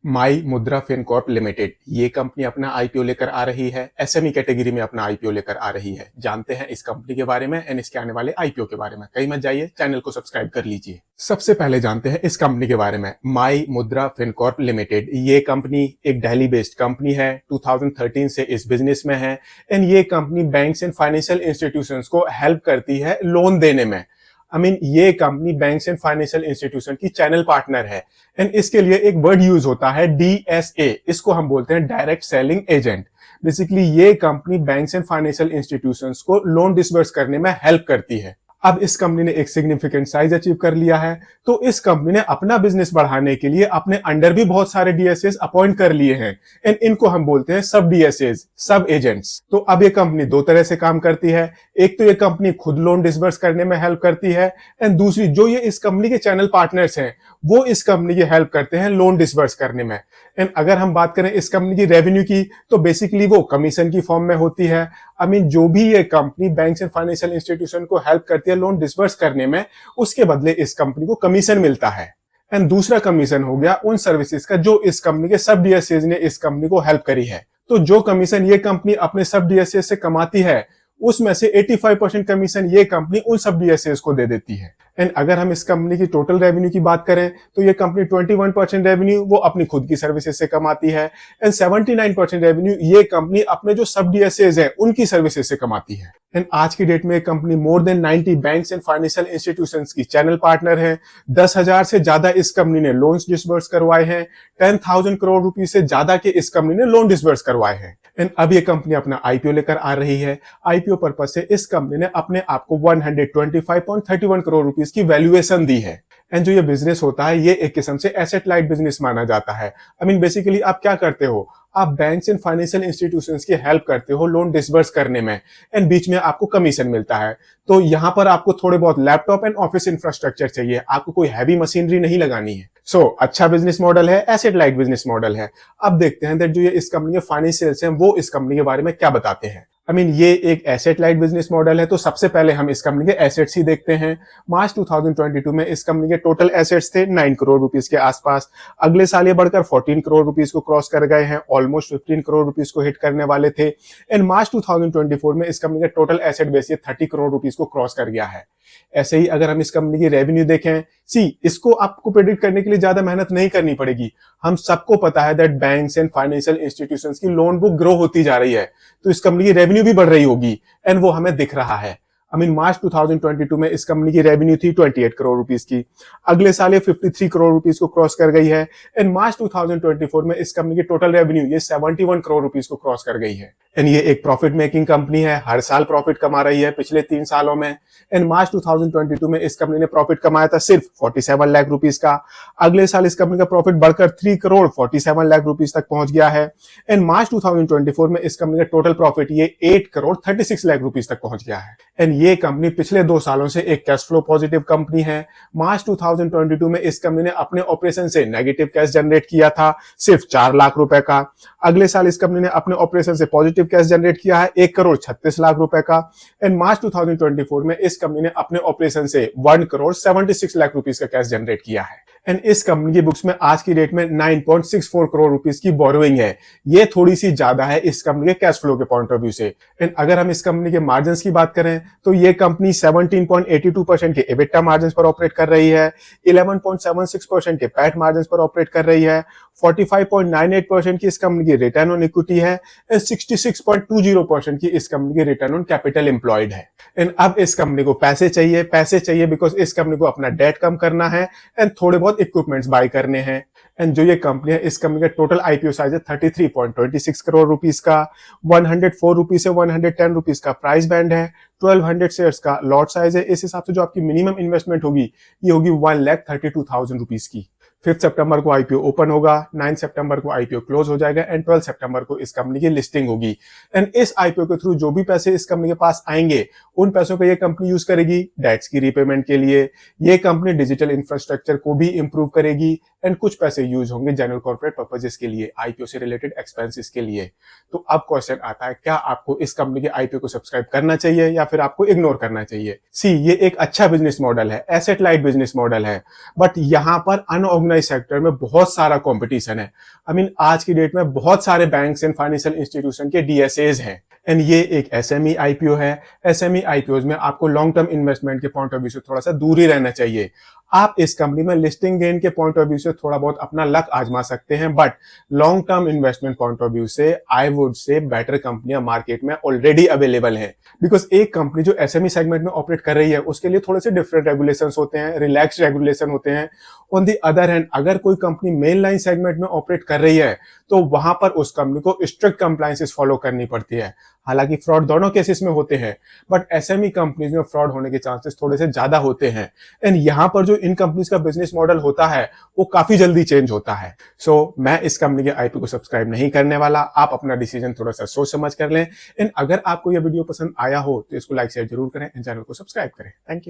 माई मुद्रा Fincorp limited ये company अपना आईपीओ लेकर आ रही है। एसएमई कैटेगरी में अपना आईपीओ लेकर आ रही है। जानते हैं इस कंपनी के बारे में एंड इसके आने वाले आईपीओ के बारे में। कहीं मत जाइए, चैनल को सब्सक्राइब कर लीजिए। सबसे पहले जानते हैं इस कंपनी के बारे में। माई मुद्रा फिनकॉर्प लिमिटेड ये कंपनी एक दिल्ली बेस्ड कंपनी है। 2013 से इस बिजनेस में है एंड ये company banks and financial institutions को हेल्प करती है लोन देने में। ये company banks and financial institution की चैनल पार्टनर है एंड इसके लिए एक वर्ड यूज होता है डीएसए। इसको हम बोलते हैं डायरेक्ट सेलिंग एजेंट। बेसिकली ये company banks and financial institutions को लोन डिसबर्स करने में हेल्प करती है। अब इस कंपनी ने एक सिग्निफिकेंट साइज अचीव कर लिया है, तो इस कंपनी ने अपना बिजनेस बढ़ाने के लिए अपने अंडर भी बहुत सारे डीएसएस अपॉइंट कर लिए हैं एंड इनको हम बोलते हैं सब डीएसएस, सब एजेंट्स। तो अब ये कंपनी दो तरह से काम करती है। एक तो ये कंपनी खुद लोन डिसबर्स करने में हेल्प करती है एंड दूसरी जो ये इस कंपनी के चैनल पार्टनर्स हैं वो इस कंपनी की हेल्प करते हैं लोन डिसबर्स करने में। एंड अगर हम बात करें इस कंपनी की रेवेन्यू की, तो बेसिकली वो कमीशन की फॉर्म में होती है। जो भी ये company banks and financial institution को हेल्प करती है लोन डिसबर्स करने में, उसके बदले इस कंपनी को कमीशन मिलता है। एंड दूसरा कमीशन हो गया उन सर्विसेज का जो इस कंपनी के सब डीएसएस ने इस कंपनी को हेल्प करी है। तो जो कमीशन ये कंपनी अपने सब डीएसएस से कमाती है उसमें से 85% कमीशन ये कंपनी उन सब डीएसएस को दे देती है। एंड अगर हम इस कंपनी की टोटल रेवेन्यू की बात करें तो ये कंपनी 21% रेवेन्यू वो अपनी खुद की सर्विसेज से कमाती है एंड 79% रेवेन्यू ये कंपनी अपने जो सब डीएसएस हैं उनकी सर्विसेज से कमाती है। एंड आज की डेट में ये company more than 90 banks and financial institutions की चैनल पार्टनर है। 10,000 से ज्यादा इस कंपनी ने लोन्स डिसबर्स करवाए हैं। 10,000 करोड़ रुपीस से ज्यादा के इस कंपनी ने लोन डिसबर्स करवाए हैं। एंड अब ये कंपनी अपना आईपीओ लेकर आ रही है। आईपीओ पर्पस से इस कंपनी ने अपने आप को 125.31 करोड़ रुपीस की वैल्यूएशन दी है। एंड जो ये बिजनेस होता है ये एक किस्म से एसेट लाइट बिजनेस माना जाता है। बेसिकली आप क्या करते हो, आप बैंक्स एंड फाइनेंशियल इंस्टीट्यूशंस की हेल्प करते हो लोन डिसबर्स करने में एंड बीच में आपको कमीशन मिलता है। तो यहाँ पर आपको थोड़े बहुत लैपटॉप एंड ऑफिस इंफ्रास्ट्रक्चर चाहिए, आपको कोई हैवी मशीनरी नहीं लगानी है। अच्छा बिजनेस मॉडल है, एसेट लाइट बिजनेस मॉडल है। अब देखते हैं दैट जो ये इस कंपनी के फाइनेंशियल्स हैं वो इस कंपनी के बारे में क्या बताते हैं। ये एक एसेट लाइट बिजनेस मॉडल है, तो सबसे पहले हम इस कंपनी के एसेट्स ही देखते हैं। मार्च 2022 में इस कंपनी के टोटल एसेट्स थे 9 करोड़ रुपीस के आसपास। अगले साल ये बढ़कर 14 करोड़ रुपीस को क्रॉस कर गए हैं, ऑलमोस्ट 15 करोड़ रुपीस को हिट करने वाले थे। एंड मार्च 2024 में इस कंपनी का total asset base 30 crore rupees को क्रॉस कर गया है। ऐसे ही अगर हम इस कंपनी की रेवेन्यू देखें, इसको आपको प्रेडिक्ट करने के लिए ज्यादा मेहनत नहीं करनी पड़ेगी। हम सबको पता है that banks and financial institutions की लोन बुक ग्रो होती जा रही है, तो इस कंपनी की रेवेन्यू भी बढ़ रही होगी एंड वो हमें दिख रहा है। मार्च 2022 में इस कंपनी की रेवेन्यू थी 28 करोड़ रुपीस की। अगले साल ये 53 करोड़ रुपीस को क्रॉस कर गई है एंड मार्च 2024 में इस कंपनी की टोटल रेवेन्यू ये 71 करोड़ रुपीस को क्रॉस कर गई है। एंड ये एक प्रॉफिट मेकिंग कंपनी है, हर साल प्रॉफिट कमा रही है पिछले 3 सालों में। एंड मार्च 2022 में इस कंपनी ने प्रॉफिट कमाया था सिर्फ 47 लाख रुपीस का। अगले साल इस कंपनी का प्रॉफिट बढ़कर 3 करोड़ 47 लाख रुपीस तक पहुंच गया है एंड मार्च 2024 में इस कंपनी का टोटल प्रॉफिट ये 8 करोड़ 36 लाख रुपीस तक पहुंच गया है। एंड ये कंपनी पिछले 2 सालों से एक कैश फ्लो पॉजिटिव कंपनी है। मार्च 2022 में इस कंपनी ने अपने ऑपरेशन से नेगेटिव कैश जनरेट किया था सिर्फ 4 लाख रुपए का। अगले साल इस कंपनी ने अपने ऑपरेशन से पॉजिटिव कैश जनरेट किया है 1 करोड़ 36 लाख रुपए का। एंड मार्च 2024 में इस कंपनी ने अपने ऑपरेशन से 1 करोड़ 76 लाख रुपीस का कैश जनरेट किया है। एंड इस कंपनी की बुक्स में आज की डेट में 9.64 करोड़ रुपीस की बोरोइंग है। ये थोड़ी सी ज्यादा है इस कंपनी के कैश फ्लो के पॉइंट ऑफ व्यू से। एंड अगर हम इस कंपनी के मार्जिन्स की बात करें तो ये कंपनी 17.82% के एबिटा मार्जिन्स पर ऑपरेट कर रही है, 11.76% के पैट मार्जिन्स पर ऑपरेट कर रही है, 45.98% की इस कंपनी की रिटर्न ऑन इक्विटी है एंड 66.20% की इस कंपनी की रिटर्न ऑन कैपिटल एम्प्लॉयड है। एंड अब इस कंपनी को पैसे चाहिए बिकॉज इस कंपनी को अपना डेट कम करना है एंड थोड़े बहुत इक्विपमेंट्स बाय करने हैं। एंड जो ये कंपनी है इस कंपनी का टोटल आईपीओ साइज है 33.26 करोड़ रुपीस का। 104 रुपीस से 110 रुपीस का प्राइस बैंड है। 1200 शेयर्स का लॉट साइज है। इस हिसाब से जो आपकी मिनिमम इन्वेस्टमेंट होगी ये होगी 1,32,000 रुपीस की। 5 सितंबर को आईपीओ ओपन होगा, 9 सितंबर को आईपीओ क्लोज हो जाएगा एंड 12 सितंबर को इस कंपनी की लिस्टिंग होगी। एंड इस आईपीओ के थ्रू जो भी पैसे इस कंपनी के पास आएंगे उन पैसों को ये कंपनी यूज करेगी डेट्स की रीपेमेंट के लिए। ये कंपनी डिजिटल इंफ्रास्ट्रक्चर को भी इंप्रूव करेगी एंड कुछ पैसे यूज होंगे जनरल कॉर्पोरेट पर्पजेस के लिए, आईपीओ से रिलेटेड एक्सपेंसेस के लिए। तो अब क्वेश्चन आता है, क्या आपको इस कंपनी के आईपीओ को सब्सक्राइब करना चाहिए या फिर आपको इग्नोर करना चाहिए? सी, ये एक अच्छा बिजनेस मॉडल है, एसेट लाइट बिजनेस मॉडल है, बट यहां पर अनऑर्गेनाइज सेक्टर में बहुत सारा कंपटीशन है। आज की डेट में बहुत सारे बैंक्स एंड फाइनेंशियल इंस्टीट्यूशन के डीएसएज हैं, एंड ये एक एसएमई आईपीओ है। एसएमई आईपीओ में आपको लॉन्ग टर्म इन्वेस्टमेंट के पॉइंट ऑफ व्यू से थोड़ा सा दूर ही रहना चाहिए। आप इस कंपनी में लिस्टिंग गेन के पॉइंट ऑफ व्यू से थोड़ा बहुत अपना लक आजमा सकते हैं, but long term investment point of view से आई वुड से बेटर कंपनियां मार्केट में ऑलरेडी अवेलेबल हैं। बिकॉज एक कंपनी जो एसएमई सेगमेंट में ऑपरेट कर रही है उसके लिए थोड़े से डिफरेंट रेगुलेशंस होते हैं, रिलैक्स रेगुलेशन होते हैं। ऑन दी अदर हैंड, अगर कोई कंपनी मेन लाइन सेगमेंट में ऑपरेट कर रही है तो वहां पर उस कंपनी को स्ट्रिक्ट कंप्लायंसेस फॉलो करनी पड़ती है। हालांकि फ्रॉड दोनों केसेस में होते हैं, बट एसएमई कंपनीज में फ्रॉड होने के चांसेस थोड़े से ज्यादा होते हैं, एंड यहां पर जो इन कंपनीज का बिजनेस मॉडल होता है वो काफी जल्दी चेंज होता है। सो मैं इस कंपनी के आईपीओ को सब्सक्राइब नहीं करने वाला। आप अपना डिसीजन थोड़ा सा सोच समझ कर लें, एंड अगर आपको यह वीडियो पसंद आया हो तो इसको लाइक शेयर जरूर करें एंड चैनल को सब्सक्राइब करें। Thank you.